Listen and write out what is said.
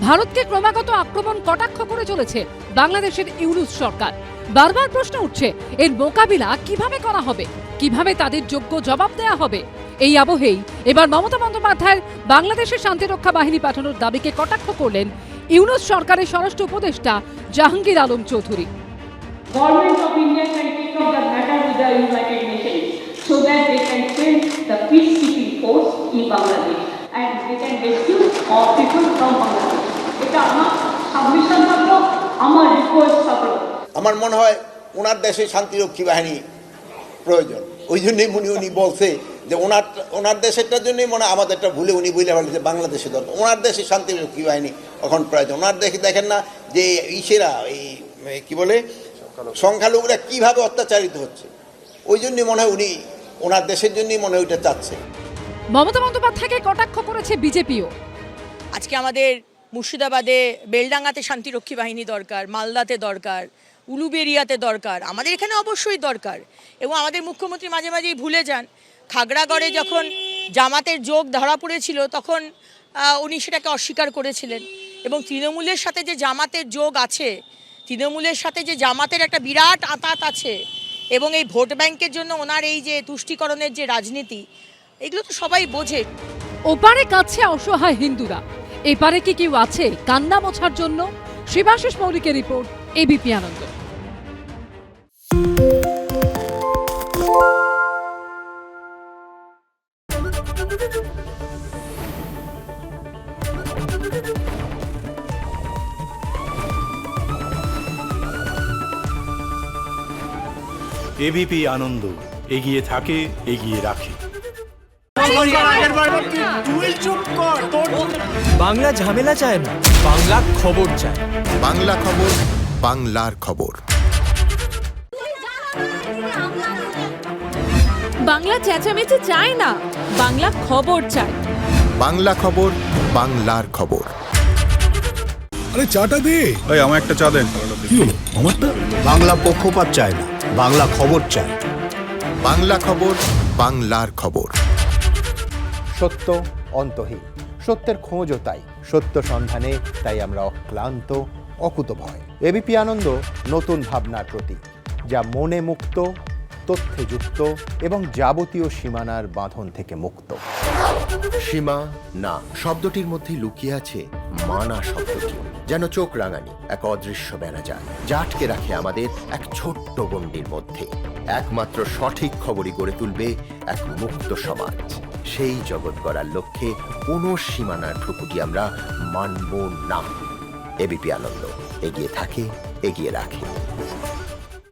ভারতকে ক্রমাগত আক্রমণ কটাক্ষ করে চলেছে বাংলাদেশের ইউনূস সরকার। বারবার প্রশ্ন উঠছে, এর মোকাবিলা কিভাবে করা হবে, কিভাবে তাদের যোগ্য জবাব দেয়া হবে। এই আবহেই এবার মমতা বন্দ্যোপাধ্যায়ের বাংলাদেশের শান্তিরক্ষা বাহিনী পাঠানোর দাবিকে কটাক্ষ করলেন ইউনূস সরকারের স্বরাষ্ট্র উপদেষ্টা Jahangir Alam Chowdhury. Government of India can take up the matter with the United Nations so that they can send the peacekeeping force in Bangladesh and they can rescue all people from Bangladesh. এটা আমার সাবমিশন থাকলো, আমার request থাকলো। আমার মনে হয় ওনার দেশে শান্তিরক্ষী বাহিনী প্রয়োজন। ওই জন্যই উনি বলছে যে ওনার দেশেরটার জন্যই মনে হয় আমাদেরটা ভুলে উনি বলে বলেছে বাংলাদেশে দরকার। ওনার দেশে শান্তিরক্ষী বাহিনী এখন প্রয়োজন। ওনার দেশে দেখেন না যে ইসেরা এই কি বলে সংখ্যালঘুরা কিভাবে অত্যাচারিত হচ্ছে। ওই জন্যই মনে হয় উনি ওনার দেশের জন্যই মনে হয় ওইটা চাচ্ছে। মমতা বন্দ্যোপাধ্যায়কে কটাক্ষ করেছে বিজেপিও। আজকে আমাদের মুর্শিদাবাদে বেলডাঙ্গাতে শান্তিরক্ষী বাহিনী দরকার, মালদাতে দরকার, উলুবেরিয়াতে দরকার, আমাদের এখানে অবশ্যই দরকার। এবং আমাদের মুখ্যমন্ত্রী মাঝে মাঝেই ভুলে যান, খাগড়াগড়ে যখন জামাতের যোগ ধরা পড়েছিল তখন উনি সেটাকে অস্বীকার করেছিলেন। এবং তৃণমূলের সাথে যে জামাতের যোগ আছে, তৃণমূলের সাথে যে জামাতের একটা বিরাট আঁতাত আছে, এবং এই ভোট ব্যাংকের জন্য ওনার এই যে তুষ্টিকরণের যে রাজনীতি, এগুলো তো সবাই বোঝে। ওপারে কাছে অসহায় হিন্দুরা, এপারে কি কেউ আছে কান্না মোছার জন্য? শিবাশিস মৌলিকের রিপোর্ট, এবিপি আনন্দ। এবিপি আনন্দ, এগিয়ে থাকে, এগিয়ে রাখে। বাংলা ঝামেলা চায় না, বাংলা খবর চায়। বাংলা খবর, বাংলার খবর। বাংলা চেঁচামেচি চায় না, বাংলা খবর চায়। বাংলা খবর, বাংলার খবর। আরে চাটা দে। এই আমার একটা চা দেন। কি হলো আমারটা? বাংলা পক্ষপাত চায় না, বাংলা খবর চায়। বাংলা খবর, বাংলার খবর। সত্য অন্তহীন, সত্যের খোঁজও তাই, সত্য সন্ধানে তাই আমরা অক্লান্ত, অকুতভয়। এবিপি আনন্দ নতুন ভাবনার প্রতীক, যা মনে মুক্ত, তথ্যে যুক্ত এবং যাবতীয় সীমানার বাঁধন থেকে মুক্ত। সীমা না শব্দটির মধ্যে লুকিয়ে আছে মানা শব্দটি, যেন চোখ রাঙানি এক অদৃশ্য বেড়াজাল, যা আটকে রাখে আমাদের এক ছোট্ট গণ্ডির মধ্যে। একমাত্র সঠিক খবরই গড়ে তুলবে এক মুক্ত সমাজ। সেই জগৎ গড়ার লক্ষ্যে কোনো সীমানার ঠুকুটি আমরা মানব না। এবিপি আনন্দ, এগিয়ে থাকে, এগিয়ে রাখে।